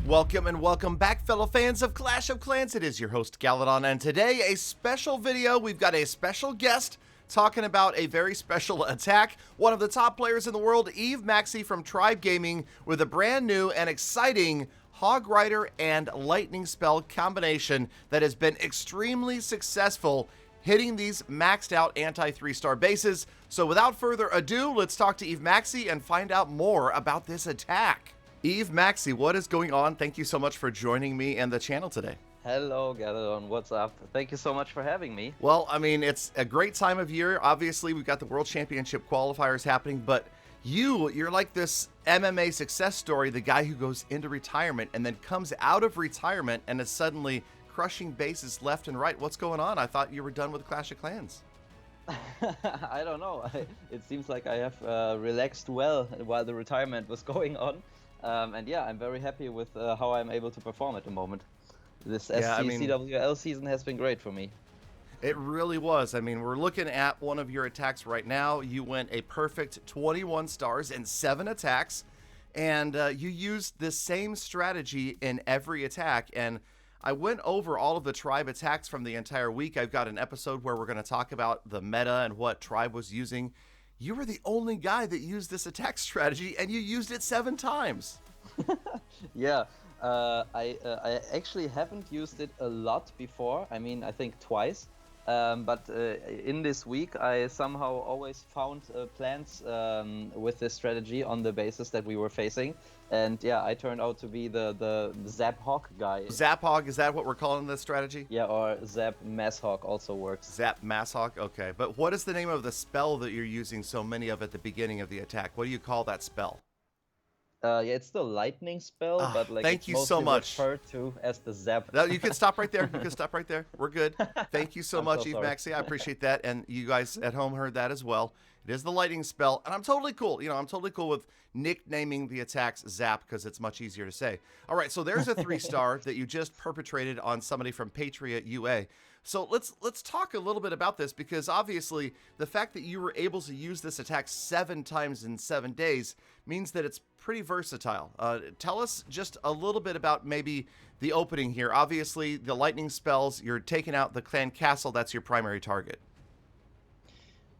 Welcome and welcome back, fellow fans of Clash of Clans. It is your host, Galadon, and today a special video. We've got a special guest talking about a very special attack. One of the top players in the world, MAXI from Tribe Gaming, with a brand new and exciting Hog Rider and Lightning Spell combination that has been extremely successful hitting these maxed out anti-3-star bases. So without further ado, let's talk to MAXI and find out more about this attack. MAXI, what is going on? Thank you so much for joining me and the channel today. Hello, Galadon. What's up? Thank you so much for having me. Well, I mean, it's a great time of year. Obviously, we've got the World Championship qualifiers happening, but you're like this MMA success story, the guy who goes into retirement and then comes out of retirement and is suddenly crushing bases left and right. What's going on? I thought you were done with Clash of Clans. I don't know. It seems like I have relaxed well while the retirement was going on. And yeah, I'm very happy with how I'm able to perform at the moment. This CWL season has been great for me. It really was. I mean, we're looking at one of your attacks right now. You went a perfect 21 stars in 7 attacks, and you used the same strategy in every attack. And I went over all of the Tribe attacks from the entire week. I've got an episode where we're going to talk about the meta and what Tribe was using. You were the only guy that used this attack strategy, and you used it 7 times. Yeah, I actually haven't used it a lot before. I mean, I think twice. But in this week, I somehow always found plans with this strategy on the basis that we were facing. And yeah, I turned out to be the Zap Hawk guy. Zap Hawk, is that what we're calling this strategy? Yeah, or Zap Mass Hawk also works. Zap Mass Hawk, okay. But what is the name of the spell that you're using so many of at the beginning of the attack? What do you call that spell? Yeah, it's the lightning spell, but like thank it's you mostly so much. referred to as the Zap. No, you can stop right there. You can stop right there. We're good. Thank you so much, so sorry. MAXI. I appreciate that, and you guys at home heard that as well. It is the lightning spell, and I'm totally cool. You know, I'm totally cool with nicknaming the attacks Zap because it's much easier to say. All right, so there's a 3-star that you just perpetrated on somebody from Patriot UA. So let's talk a little bit about this, because obviously the fact that you were able to use this attack 7 times in 7 days means that it's pretty versatile. Tell us just a little bit about maybe the opening here. Obviously, the lightning spells, you're taking out the clan castle. That's your primary target.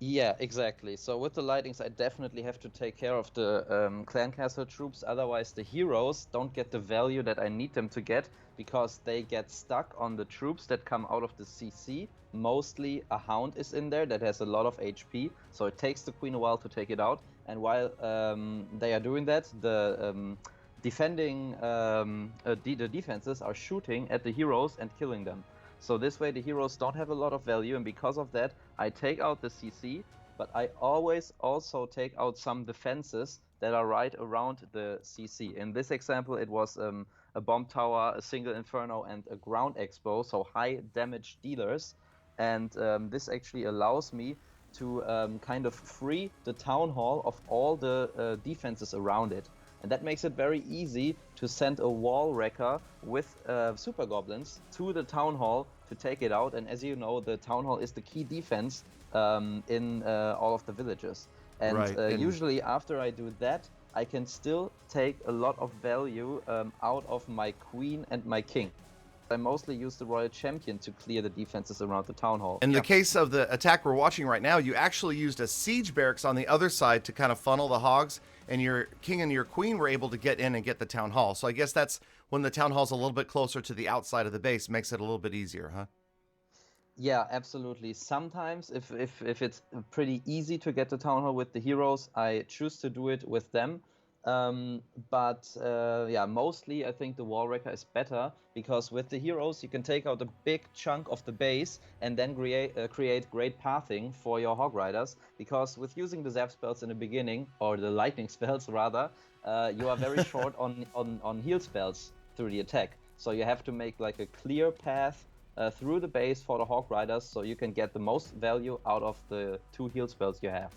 Yeah, exactly. So with the lightnings, I definitely have to take care of the clan castle troops. Otherwise, the heroes don't get the value that I need them to get, because they get stuck on the troops that come out of the CC. Mostly a hound is in there that has a lot of HP, so it takes the queen a while to take it out. And while they are doing that, the defenses are shooting at the heroes and killing them. So this way the heroes don't have a lot of value, and because of that I take out the CC, but I always also take out some defenses that are right around the CC. In this example it was a bomb tower, a single inferno, and a ground expo, so high damage dealers. And this actually allows me to kind of free the town hall of all the defenses around it. And that makes it very easy to send a wall wrecker with super goblins to the town hall to take it out. And as you know, the town hall is the key defense in all of the villages. And, right. Usually after I do that, I can still take a lot of value out of my queen and my king. I mostly use the Royal Champion to clear the defenses around the town hall. In the case of the attack we're watching right now, you actually used a siege barracks on the other side to kind of funnel the hogs, and your king and your queen were able to get in and get the town hall. So I guess that's when the town hall's a little bit closer to the outside of the base, makes it a little bit easier, huh? Yeah, absolutely. Sometimes if it's pretty easy to get the town hall with the heroes, I choose to do it with them. Yeah, mostly I think the wall wrecker is better, because with the heroes you can take out a big chunk of the base and then create great pathing for your hog riders, because with using the zap spells in the beginning, or the lightning spells rather, you are very short on heal spells through the attack. So you have to make like a clear path through the base for the hog riders, so you can get the most value out of the 2 heal spells you have.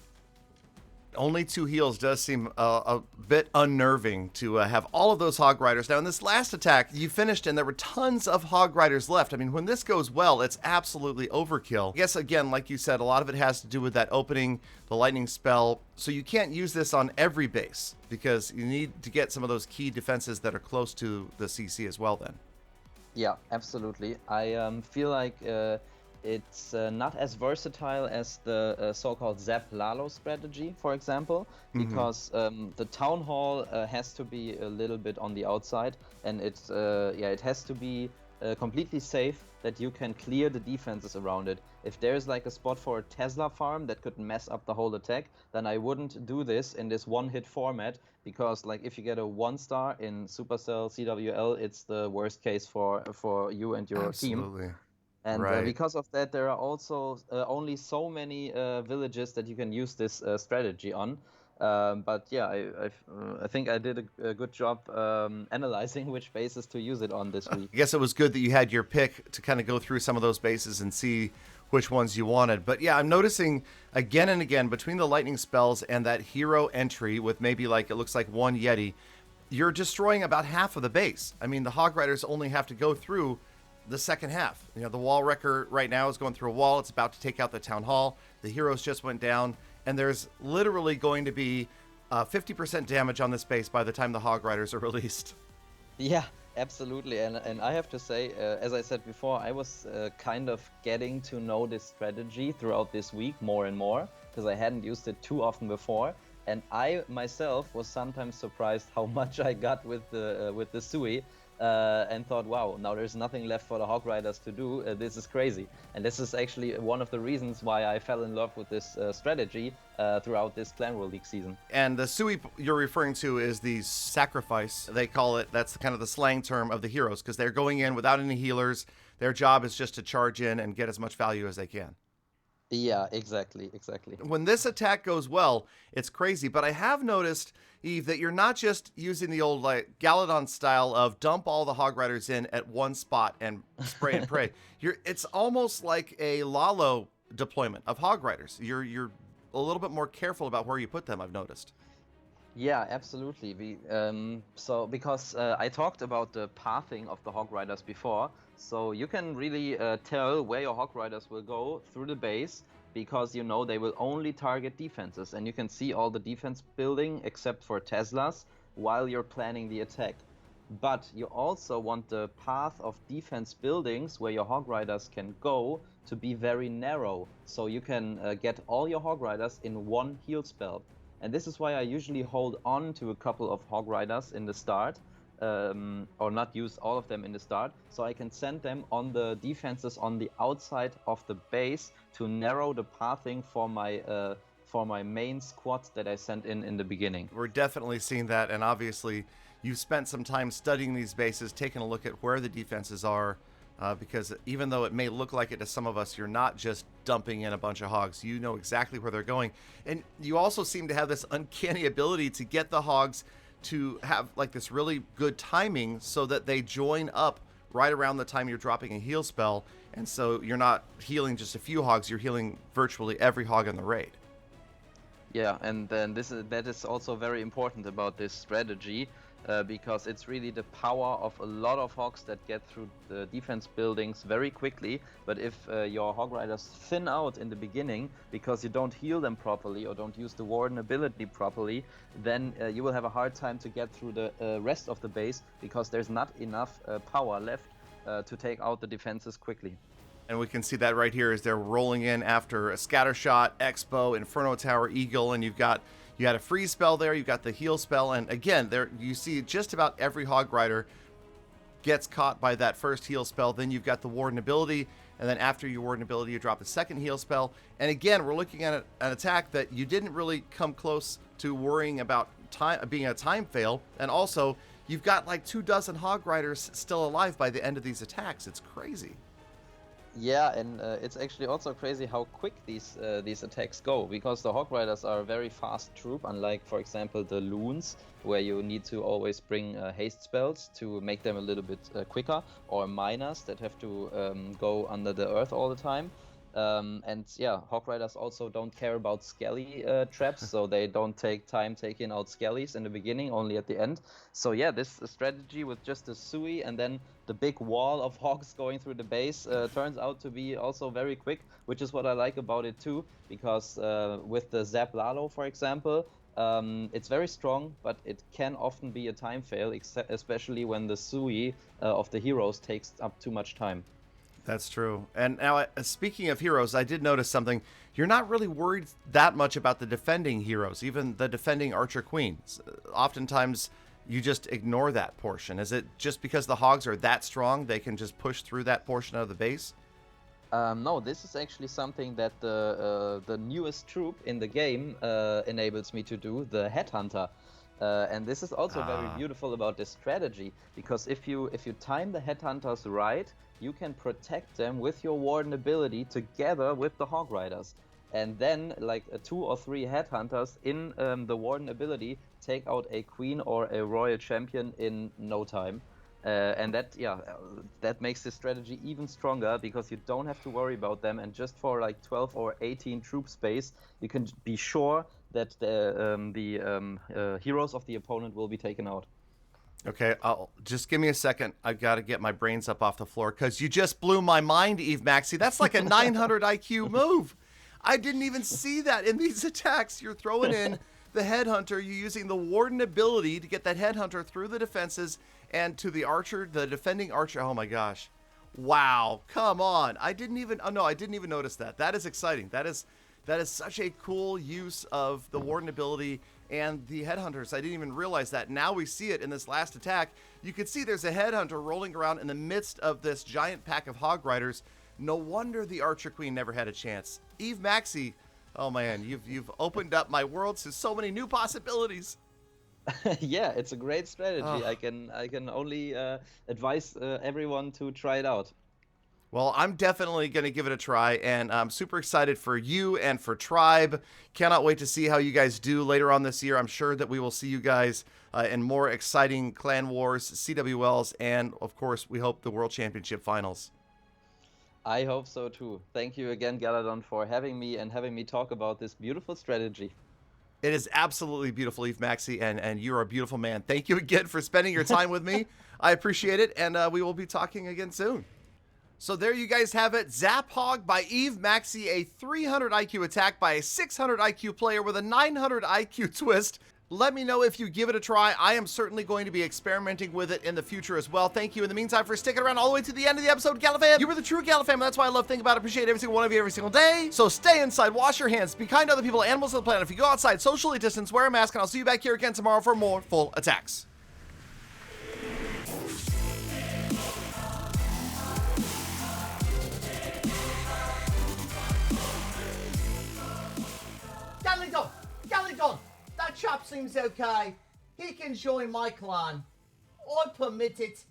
Only 2 heals does seem a bit unnerving to have all of those Hog Riders. Now, in this last attack, you finished and there were tons of Hog Riders left. I mean, when this goes well, it's absolutely overkill. I guess, again, like you said, a lot of it has to do with that opening, the lightning spell. So you can't use this on every base because you need to get some of those key defenses that are close to the CC as well then. Yeah, absolutely. I feel like it's not as versatile as the so-called Zap Lalo strategy, for example, because the Town Hall has to be a little bit on the outside, and it has to be completely safe that you can clear the defenses around it. If there's like a spot for a Tesla farm that could mess up the whole attack, then I wouldn't do this in this one-hit format, because like if you get a 1-star in Supercell CWL, it's the worst case for you and your team. And Right. because of that, there are also only so many villages that you can use this strategy on. But yeah, I think I did a good job analyzing which bases to use it on this week. I guess it was good that you had your pick to kind of go through some of those bases and see which ones you wanted. But yeah, I'm noticing again and again between the lightning spells and that hero entry with maybe like, it looks like 1 Yeti, you're destroying about half of the base. I mean, the Hog Riders only have to go through the second half. You know, the wall wrecker right now is going through a wall. It's about to take out the town hall. The heroes just went down, and there's literally going to be 50% damage on this base by the time the Hog Riders are released. Yeah, absolutely. And I have to say, as I said before, I was kind of getting to know this strategy throughout this week more and more, because I hadn't used it too often before. And I myself was sometimes surprised how much I got with the Sui. And thought, wow, now there's nothing left for the Hog Riders to do. This is crazy. And this is actually one of the reasons why I fell in love with this strategy throughout this Clan World League season. And the Sui you're referring to is the sacrifice. They call it, that's kind of the slang term of the heroes, because they're going in without any healers. Their job is just to charge in and get as much value as they can. Yeah, exactly. When this attack goes well, it's crazy. But I have noticed, Eve, that you're not just using the old like Galadon style of dump all the Hog Riders in at one spot and spray and pray. It's almost like a Lalo deployment of Hog Riders. You're a little bit more careful about where you put them, I've noticed. Yeah, absolutely. Because I talked about the pathing of the Hog Riders before, so you can really tell where your Hog Riders will go through the base, because you know they will only target defenses, and you can see all the defense building except for Teslas while you're planning the attack. But you also want the path of defense buildings where your Hog Riders can go to be very narrow, so you can get all your Hog Riders in one heal spell. And this is why I usually hold on to a couple of Hog Riders in the start, or not use all of them in the start, so I can send them on the defenses on the outside of the base to narrow the pathing for my main squad that I sent in the beginning. We're definitely seeing that, and obviously you've spent some time studying these bases, taking a look at where the defenses are, because even though it may look like it to some of us, you're not just dumping in a bunch of hogs. You know exactly where they're going. And you also seem to have this uncanny ability to get the hogs to have like this really good timing so that they join up right around the time you're dropping a heal spell. And so you're not healing just a few hogs, you're healing virtually every hog in the raid. Yeah, and then that is also very important about this strategy, because it's really the power of a lot of hogs that get through the defense buildings very quickly. But if your Hog Riders thin out in the beginning because you don't heal them properly or don't use the Warden ability properly, then you will have a hard time to get through the rest of the base, because there's not enough power left to take out the defenses quickly. And we can see that right here as they're rolling in after a scatter shot, Expo, Inferno Tower, Eagle, and you had a freeze spell there, you've got the heal spell, and again, there you see just about every Hog Rider gets caught by that first heal spell. Then you've got the Warden ability, and then after your Warden ability, you drop the second heal spell. And again, we're looking at an attack that you didn't really come close to worrying about being a time fail, and also you've got like 24 Hog Riders still alive by the end of these attacks. It's crazy. Yeah, and it's actually also crazy how quick these attacks go, because the Hog Riders are a very fast troop, unlike, for example, the Loons, where you need to always bring haste spells to make them a little bit quicker, or miners that have to go under the earth all the time. And yeah, Hog Riders also don't care about skelly traps, so they don't take time taking out skellies in the beginning, only at the end. So yeah, this strategy with just a Sui and then the big wall of hogs going through the base turns out to be also very quick, which is what I like about it too, because with the Zap Lalo, for example, it's very strong, but it can often be a time fail, especially when the Sui of the heroes takes up too much time. That's true. And now, speaking of heroes, I did notice something. You're not really worried that much about the defending heroes, even the defending Archer Queens. Oftentimes, you just ignore that portion. Is it just because the hogs are that strong, they can just push through that portion of the base? No, this is actually something that the newest troop in the game enables me to do, the Headhunter. And this is also very beautiful about this strategy, because if you time the Headhunters right, you can protect them with your Warden ability together with the Hog Riders. And then, like 2 or 3 Headhunters in the Warden ability take out a Queen or a Royal Champion in no time. And that, yeah, that makes this strategy even stronger, because you don't have to worry about them, and just for like 12 or 18 troop space, you can be sure that the heroes of the opponent will be taken out. Okay, just give me a second. I've got to get my brains up off the floor, because you just blew my mind, Eve Maxi. That's like a 900 IQ move. I didn't even see that in these attacks. You're throwing in the Headhunter. You're using the Warden ability to get that Headhunter through the defenses and to the Archer, the defending Archer. Oh my gosh. Wow. Come on. I didn't even notice that. That is exciting. That is such a cool use of the Warden ability and the Headhunters. I didn't even realize that. Now we see it in this last attack. You can see there's a Headhunter rolling around in the midst of this giant pack of Hog Riders. No wonder the Archer Queen never had a chance. Eve Maxi, oh man, you've opened up my world to so many new possibilities. Yeah, it's a great strategy. Oh. I can only advise everyone to try it out. Well, I'm definitely going to give it a try, and I'm super excited for you and for Tribe. Cannot wait to see how you guys do later on this year. I'm sure that we will see you guys in more exciting Clan Wars, CWLs, and, of course, we hope the World Championship Finals. I hope so too. Thank you again, Galadon, for having me and having me talk about this beautiful strategy. It is absolutely beautiful, Eve Maxi, and you're a beautiful man. Thank you again for spending your time with me. I appreciate it, and we will be talking again soon. So there you guys have it. Zap Hog by Eve Maxi, a 300 IQ attack by a 600 IQ player with a 900 IQ twist. Let me know if you give it a try. I am certainly going to be experimenting with it in the future as well. Thank you in the meantime for sticking around all the way to the end of the episode, Galafam. You were the true Galafam, and that's why I love, think about, appreciate every single one of you every single day. So stay inside, wash your hands, be kind to other people, animals on the planet. If you go outside, socially distance, wear a mask, and I'll see you back here again tomorrow for more full attacks. Galadon, that chap seems okay. He can join my clan. I permit it.